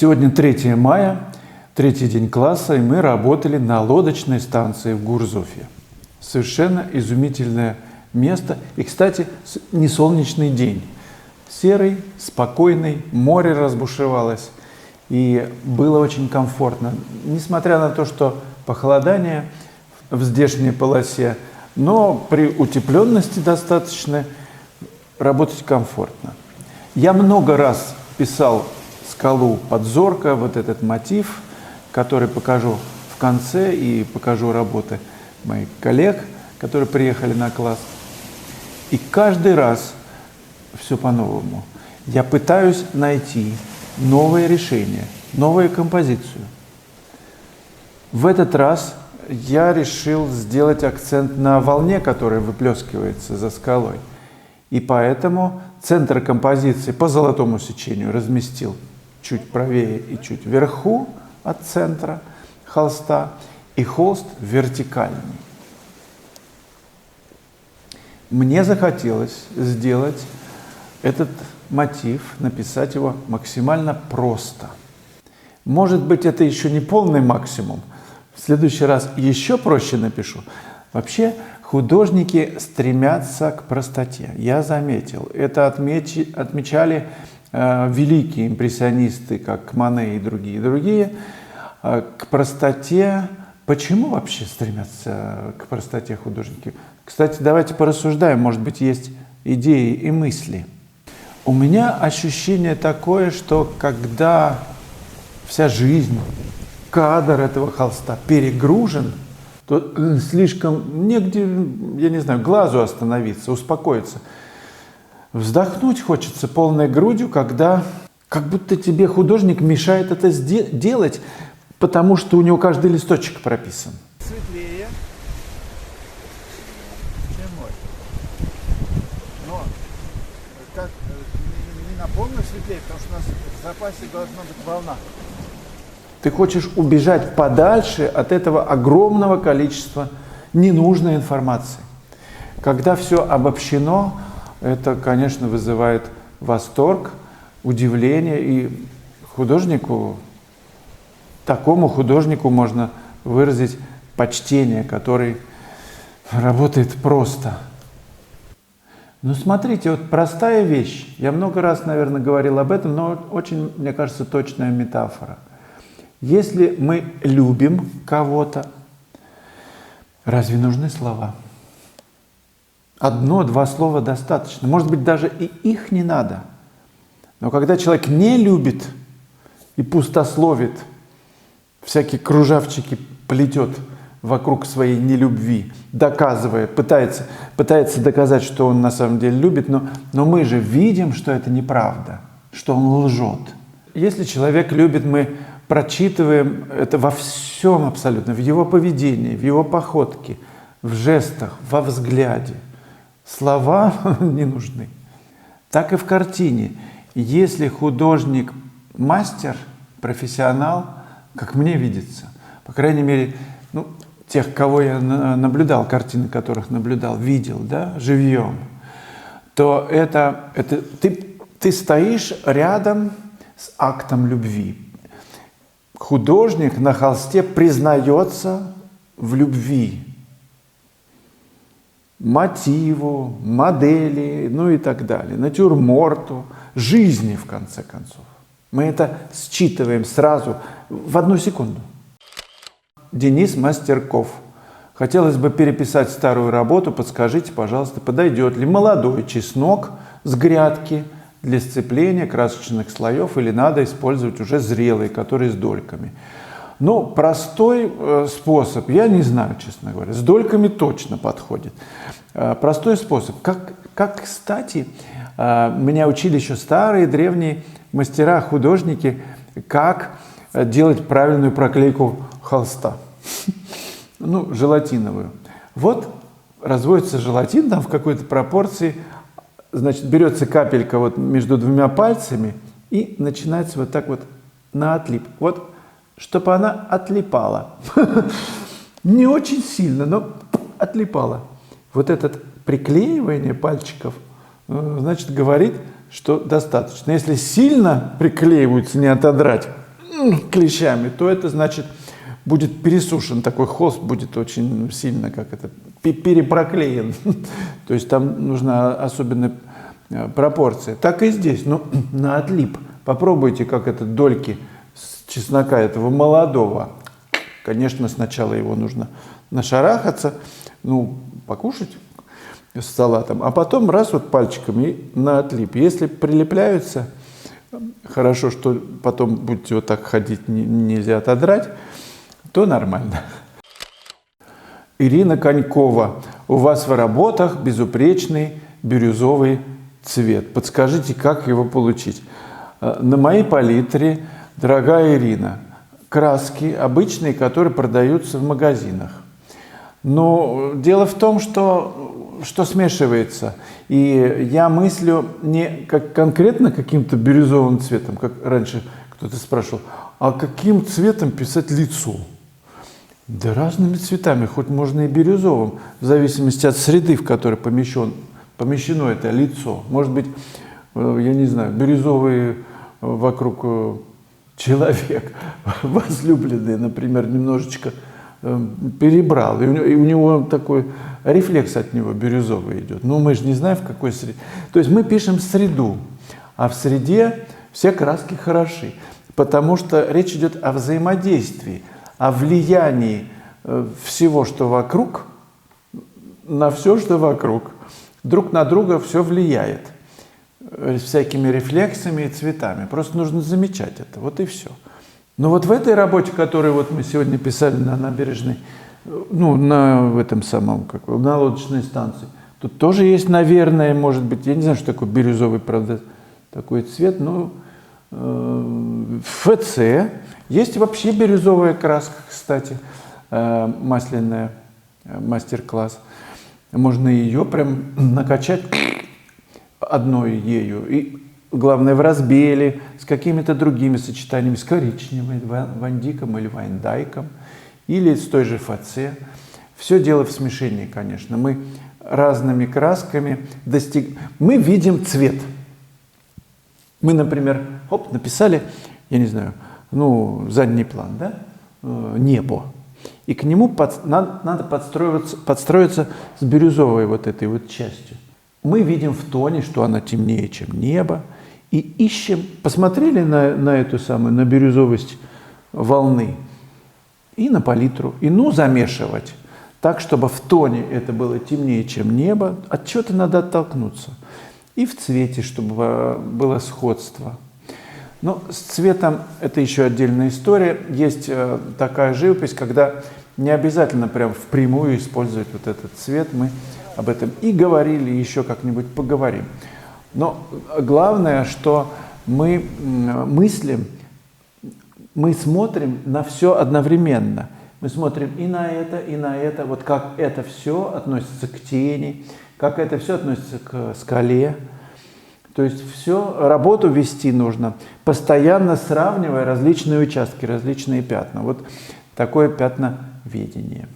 Сегодня 3 мая, третий день класса, и мы работали на лодочной станции в Гурзуфе. Совершенно изумительное место. И, кстати, не солнечный день. Серый, спокойный, море разбушевалось. И было очень комфортно. Несмотря на то, что похолодание в здешней полосе, но при утепленности достаточно работать комфортно. Я много раз писал «Скалу Подзорка», вот этот мотив, который покажу в конце, и покажу работы моих коллег, которые приехали на класс. И каждый раз все по-новому. Я пытаюсь найти новое решение, новую композицию. В этот раз я решил сделать акцент на волне, которая выплескивается за скалой. И поэтому центр композиции по золотому сечению разместил чуть правее и чуть вверху от центра холста, и холст вертикальный. Мне захотелось сделать этот мотив, написать его максимально просто. Может быть, это еще не полный максимум. В следующий раз еще проще напишу. Вообще, художники стремятся к простоте. Я заметил. Это отмечали великие импрессионисты, как Мане и другие. К простоте. Почему вообще стремятся к простоте художники? Кстати, давайте порассуждаем. Может быть, есть идеи и мысли. У меня ощущение такое, что когда вся жизнь, кадр этого холста перегружен, то слишком негде, я не знаю, глазу остановиться, успокоиться. Вздохнуть хочется полной грудью, когда как будто тебе художник мешает это делать, потому что у него каждый листочек прописан. Светлее, чем мой. Но как не наполнено светлее, потому что у нас в запасе должна быть волна. Ты хочешь убежать подальше от этого огромного количества ненужной информации. Когда все обобщено, это, конечно, вызывает восторг, удивление. И художнику, такому художнику можно выразить почтение, который работает просто. Ну, смотрите, вот простая вещь. Я много раз, наверное, говорил об этом, но очень, мне кажется, точная метафора. Если мы любим кого-то, разве нужны слова? 1-2 слова достаточно. Может быть, даже и их не надо. Но когда человек не любит и пустословит, всякие кружавчики плетет вокруг своей нелюбви, доказывая, пытается доказать, что он на самом деле любит, но мы же видим, что это неправда, что он лжет. Если человек любит, мы прочитываем это во всем абсолютно, в его поведении, в его походке, в жестах, во взгляде. Слова не нужны. Так и в картине. Если художник мастер, профессионал, как мне видится, по крайней мере, тех, кого я наблюдал, картины которых наблюдал, видел, да, живьем, то ты стоишь рядом с актом любви. Художник на холсте признается в любви, мотиву, модели, и так далее, натюрморту, жизни, в конце концов. Мы это считываем сразу, в 1 секунду. Денис Мастерков. Хотелось бы переписать старую работу. Подскажите, пожалуйста, подойдет ли молодой чеснок с грядки для сцепления красочных слоев, или надо использовать уже зрелый, который с дольками? Простой способ, я не знаю, честно говоря, с дольками точно подходит. Простой способ. Как кстати, меня учили еще старые древние мастера, художники, как делать правильную проклейку холста. Желатиновую. Вот разводится желатин там в какой-то пропорции, значит, берется капелька вот между 2 пальцами и начинается вот так вот на отлип. Вот, чтобы она отлипала. Не очень сильно, но отлипала. Вот это приклеивание пальчиков, значит, говорит, что достаточно. Если сильно приклеиваются, не отодрать, клещами, то это значит будет пересушен, такой холст будет очень сильно, как это, перепроклеен. То есть там нужна особенная пропорция. Так и здесь, ну, на отлип. Попробуйте, как это дольки чеснока этого молодого. Конечно, сначала его нужно нашарахаться, ну, покушать с салатом, а потом раз вот пальчиком и на отлип. Если прилепляются, хорошо, что потом будете вот так ходить, нельзя отодрать, то нормально. Ирина Конькова, у вас в работах безупречный бирюзовый цвет. Подскажите, как его получить? На моей палитре, дорогая Ирина, краски обычные, которые продаются в магазинах. Но дело в том, что смешивается. И я мыслю не как конкретно каким-то бирюзовым цветом, как раньше кто-то спрашивал, а каким цветом писать лицо? Да разными цветами, хоть можно и бирюзовым, в зависимости от среды, в которой помещено это лицо. Может быть, я не знаю, бирюзовый вокруг человек, возлюбленный, например, немножечко перебрал, и у него такой рефлекс от него бирюзовый идет. Но мы же не знаем, в какой среде. То есть мы пишем среду, а в среде все краски хороши, потому что речь идет о взаимодействии, о влиянии всего, что вокруг, на все, что вокруг. Друг на друга все влияет всякими рефлексами и цветами. Просто нужно замечать это, вот и все. Но вот в этой работе, которую вот мы сегодня писали на набережной, ну, в этом самом, на лодочной станции, тут тоже есть, наверное, может быть, я не знаю, что такое бирюзовый, правда, такой цвет, но ФЦ. Есть вообще бирюзовая краска, кстати, масляная, мастер-класс. Можно ее прям накачать одной ею. И главное, в разбеле, с какими-то другими сочетаниями, с коричневым, вандиком или вайндайком, или с той же ФЦ. Все дело в смешении, конечно. Мы разными красками мы видим цвет. Мы, например, написали, я не знаю, задний план, да? Небо. И к нему надо подстроиться с бирюзовой вот этой вот частью. Мы видим в тоне, что она темнее, чем небо, и ищем, посмотрели на эту самую, на бирюзовость волны, и на палитру, и замешивать так, чтобы в тоне это было темнее, чем небо, от чего-то надо оттолкнуться. И в цвете, чтобы было сходство. Но с цветом это еще отдельная история. Есть такая живопись, когда не обязательно прям впрямую использовать вот этот цвет. Мы об этом и говорили, и еще как-нибудь поговорим. Но главное, что мы мыслим, мы смотрим на все одновременно. Мы смотрим и на это, вот как это все относится к тени, как это все относится к скале. То есть работу вести нужно, постоянно сравнивая различные участки, различные пятна. Вот такое пятноведение.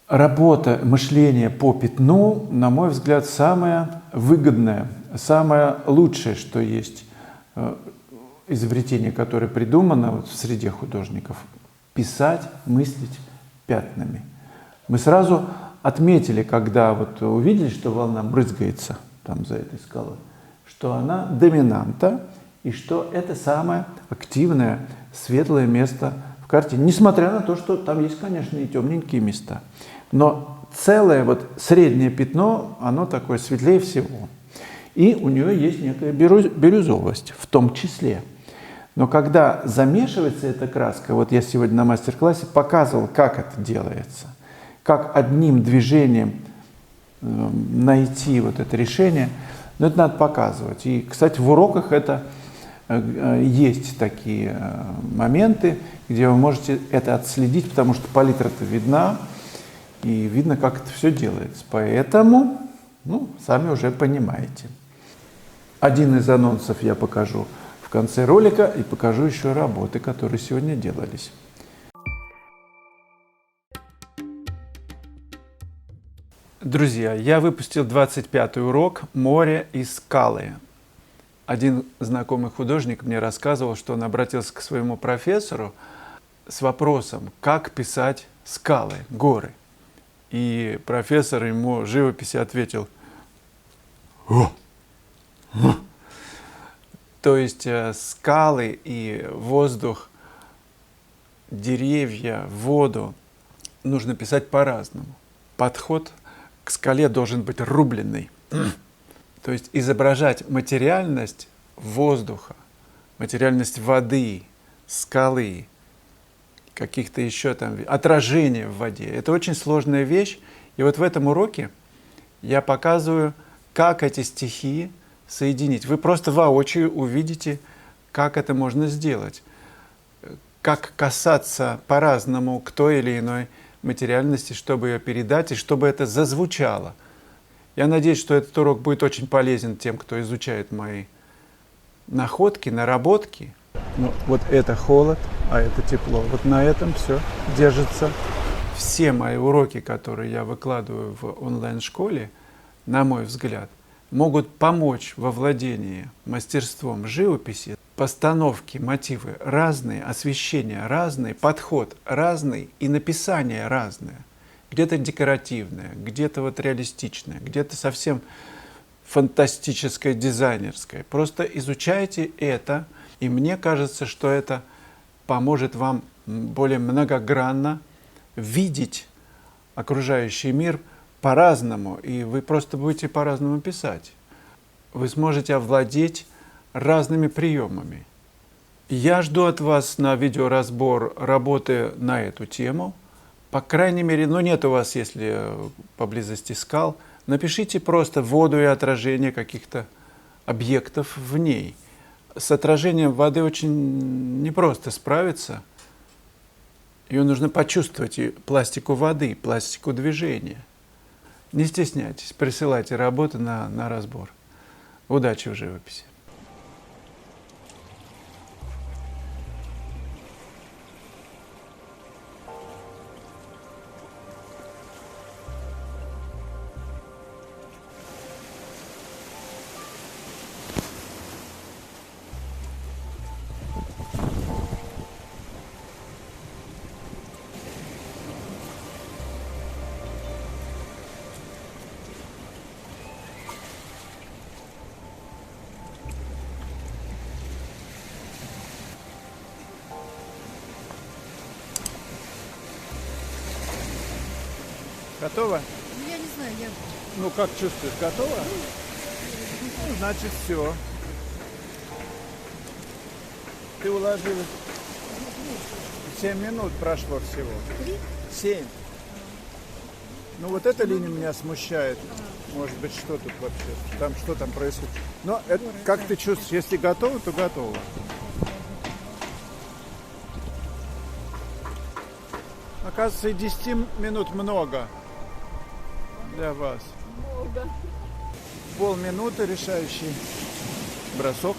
Работа, мышление по пятну, на мой взгляд, самое выгодное, самое лучшее, что есть изобретение, которое придумано в среде художников. Писать, мыслить пятнами. Мы сразу отметили, когда увидели, что волна брызгается там за этой скалой, что она доминанта и что это самое активное, светлое место в картине. Несмотря на то, что там есть, конечно, и темненькие места. Но целое среднее пятно, оно такое светлее всего. И у нее есть некая бирюзовость в том числе. Но когда замешивается эта краска, я сегодня на мастер-классе показывал, как это делается, как одним движением найти это решение, но это надо показывать. И, кстати, в уроках это есть такие моменты, где вы можете это отследить, потому что палитра-то видна, и видно, как это все делается. Поэтому, сами уже понимаете. Один из анонсов я покажу в конце ролика и покажу еще работы, которые сегодня делались. Друзья, я выпустил 25-й урок «Море и скалы». Один знакомый художник мне рассказывал, что он обратился к своему профессору с вопросом, как писать скалы, горы. И профессор ему живописи ответил: «О! О!» То есть скалы и воздух, деревья, воду нужно писать по-разному. Подход к скале должен быть рубленный. То есть изображать материальность воздуха, материальность воды, скалы, каких-то еще там отражения в воде. Это очень сложная вещь. И вот в этом уроке я показываю, как эти стихии соединить. Вы просто воочию увидите, как это можно сделать. Как касаться по-разному к той или иной материальности, чтобы ее передать, и чтобы это зазвучало. Я надеюсь, что этот урок будет очень полезен тем, кто изучает мои находки, наработки. Ну, вот это холод, а это тепло. Вот на этом все держится. Все мои уроки, которые я выкладываю в онлайн-школе, на мой взгляд, могут помочь во владении мастерством живописи. Постановки, мотивы разные, освещение разное, подход разный и написание разное. Где-то декоративное, где-то вот реалистичное, где-то совсем фантастическое, дизайнерское. Просто изучайте это, и мне кажется, что это поможет вам более многогранно видеть окружающий мир по-разному, и вы просто будете по-разному писать. Вы сможете овладеть разными приемами. Я жду от вас на видеоразбор работы на эту тему. По крайней мере, нет у вас, если поблизости скал, напишите просто воду и отражение каких-то объектов в ней. С отражением воды очень непросто справиться. Ее нужно почувствовать, и пластику воды, пластику движения. Не стесняйтесь, присылайте работы на разбор. Удачи в живописи! Готово? Ну, я не знаю, я... Ну, как чувствуешь, готово? Ну, значит, все. Ты уложилась. 7 минут прошло всего. 7. Ну, вот эта линия меня смущает. Может быть, что тут вообще? Там что там происходит? Но это, как ты чувствуешь, если готово, то готово. Оказывается, и 10 минут много для вас. Много. Полминуты решающий бросок.